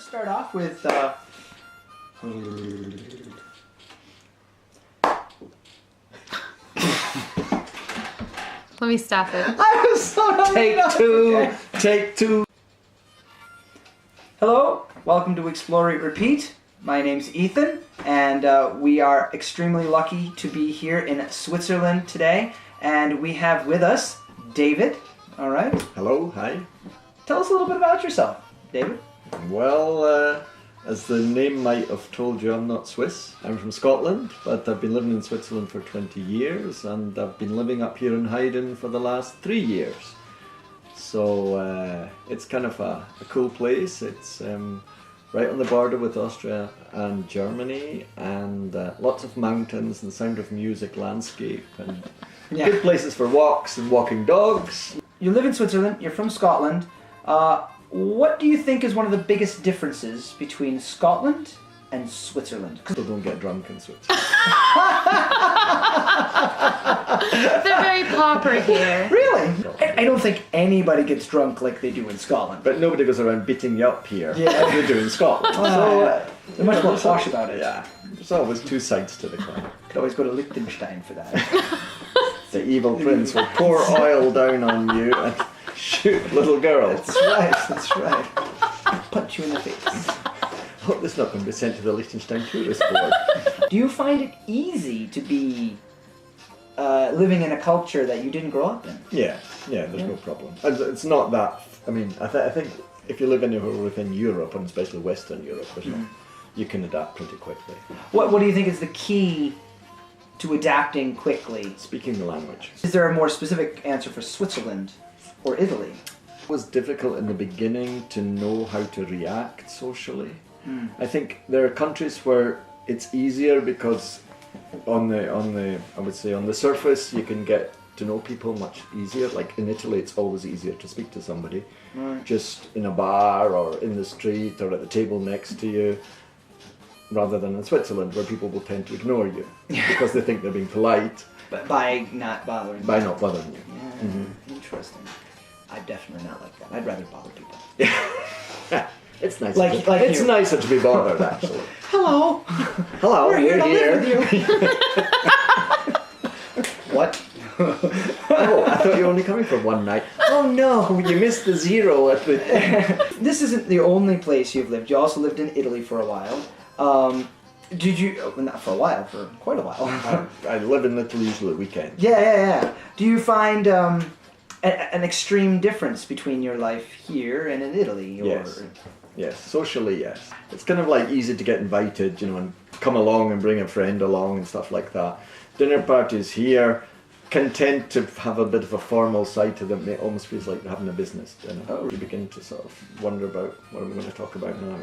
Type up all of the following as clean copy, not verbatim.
start off with Let me stop it. I was so Take two. Hello, welcome to Explore, Eat, Repeat. My name's Ethan, and we are extremely lucky to be here in Switzerland today. And we have with us David. All right. Hello, hi. Tell us a little bit about yourself, David. Well, as the name might have told you, I'm not Swiss. I'm from Scotland, but I've been living in Switzerland for 20 years, and I've been living up here in Haydn for the last 3 years. So it's kind of a cool place. It's right on the border with Austria and Germany, and lots of mountains and sound of music, landscape, and good places for walks and walking dogs. You live in Switzerland, you're from Scotland. What do you think is one of the biggest differences between Scotland and Switzerland? People don't get drunk in Switzerland. They're very pauper here. Really? I don't think anybody gets drunk like they do in Scotland. But nobody goes around beating you up here Yeah. as they do in Scotland. They're much more posh about it. Yeah, there's always two sides to the coin. Could always go to Liechtenstein for that. The evil prince will pour oil down on you and shoot little girls. That's right. Punch you in the face. Hope this is not going to be sent to the Liechtenstein tourist board. Do you find it easy to be living in a culture that you didn't grow up in? Yeah, there's no problem. And it's not that, I mean, I think if you live anywhere within Europe, and especially Western Europe, you can adapt pretty quickly. What do you think is the key to adapting quickly? Speaking the language. Is there a more specific answer for Switzerland or Italy? It was difficult in the beginning to know how to react socially. I think there are countries where it's easier because on the surface you can get to know people much easier. Like in Italy, it's always easier to speak to somebody just in a bar or in the street or at the table next to you, rather than in Switzerland where people will tend to ignore you because they think they're being polite. But by not bothering By you. not bothering you. Yeah, interesting. I'm definitely not like that. I'd rather bother people. It's nicer. Like it's you. nicer to be bothered, actually. Hello. Hello, We're here to here. live with you. What? Oh, I thought you were only coming for one night. Oh no, you missed the zero at the... This isn't the only place you've lived. You also lived in Italy for a while. Did you... Oh, not for a while, for quite a while. I live in Italy usually weekends. Yeah. Do you find an extreme difference between your life here and in Italy? Or... Yes, socially, yes. It's kind of like easy to get invited, and come along and bring a friend along and stuff like that. Dinner parties here can tend to have a bit of a formal side to them. It almost feels like having a business dinner. You begin to sort of wonder about what are we going to talk about now.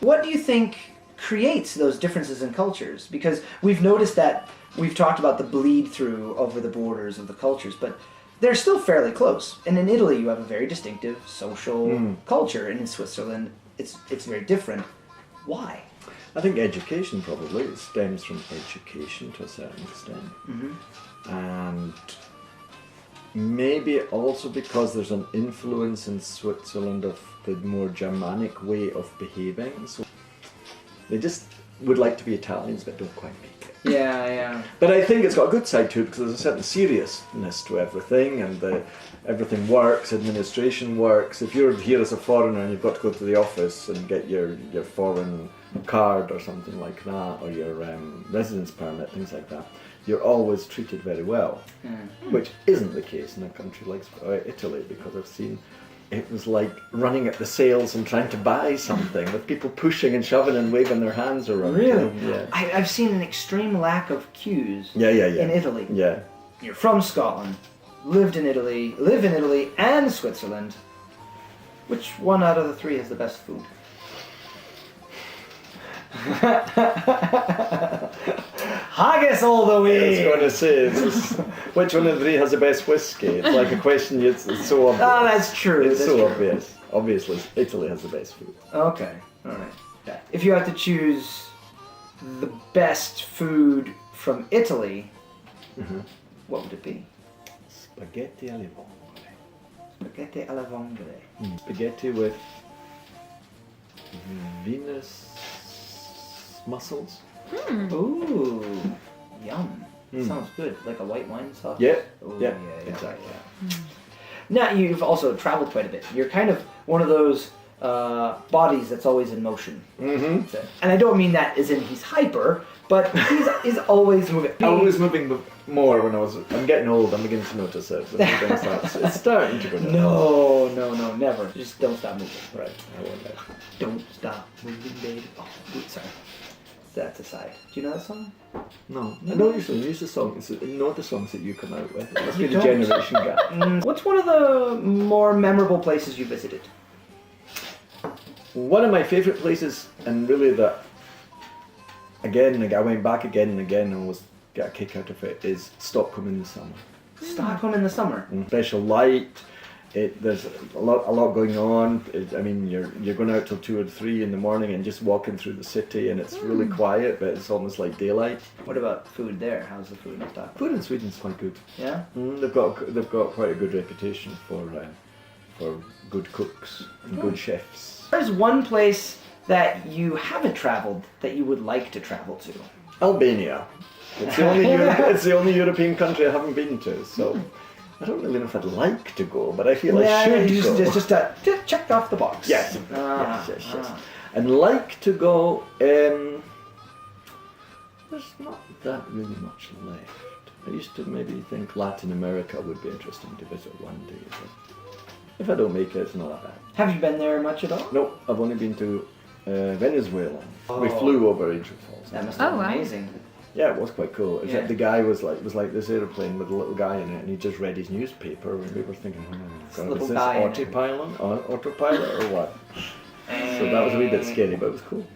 What do you think creates those differences in cultures? Because we've noticed that we've talked about the bleed through over the borders of the cultures, but they're still fairly close. And in Italy, you have a very distinctive social culture, and in Switzerland, it's very different. Why? I think education probably. It stems from education to a certain extent. And maybe also because there's an influence in Switzerland of the more Germanic way of behaving. So they just would like to be Italians but don't quite make it. Yeah. But I think it's got a good side to it because there's a certain seriousness to everything, and everything works, administration works. If you're here as a foreigner and you've got to go to the office and get your foreign card or something like that, or your residence permit, things like that, you're always treated very well, which isn't the case in a country like Italy, because I've seen it was like running at the sales and trying to buy something with people pushing and shoving and waving their hands around. Really? Yeah. I've seen an extreme lack of queues Yeah. in Italy. Yeah. You're from Scotland, live in Italy and Switzerland. Which one out of the three has the best food? Haggis all the way! I was going to say, which one of the three has the best whiskey? It's like a question, it's so obvious. Oh, that's true. It's that's so true. obvious. Obviously, Italy has the best food. Okay, alright. If you had to choose the best food from Italy, what would it be? Spaghetti alle vongole. Spaghetti alla vongole. Spaghetti with Venus mussels. Ooh, yum. Sounds good. Like a white wine sauce. Yeah, Ooh, yeah, exactly. Yeah. Now you've also traveled quite a bit. You're kind of one of those bodies that's always in motion. Mm-hmm. And I don't mean that as in he's hyper, but he's always moving. I was moving more when I'm getting old. I'm beginning to notice it. It's starting to go down. No, never. Just don't stop moving. Right, I won't let. Don't stop moving, baby. Oh, sorry. That's aside. Do you know that song? No, I know usually use the songs. Know the songs that you come out with. It must be the don't? generation gap. What's one of the more memorable places you visited? One of my favourite places, and really that, again, like I went back again and again and always get a kick out of it, is Stockholm in the summer. Stockholm in the summer. Special light. There's a lot going on. I mean, you're going out till 2 or 3 in the morning and just walking through the city, and it's really quiet, but it's almost like daylight. What about food there? How's the food in Stockholm? Food in Sweden's quite good. Yeah? They've got quite a good reputation for good cooks and good chefs. There's one place that you haven't traveled that you would like to travel to. Albania. It's the only it's the only European country I haven't been to, so I don't really know if I'd like to go, but I feel I should go. Just check off the box. Yes. Yes. And like to go. There's not that really much left. I used to maybe think Latin America would be interesting to visit one day, but if I don't make it, it's not that bad. Have you been there much at all? No, I've only been to Venezuela. We flew over Angel Falls. That must have been amazing. Yeah, it was quite cool. Except the guy was like this aeroplane with a little guy in it, and he just read his newspaper, and we were thinking, oh God, is this autopilot or what? So that was a wee bit scary, but it was cool.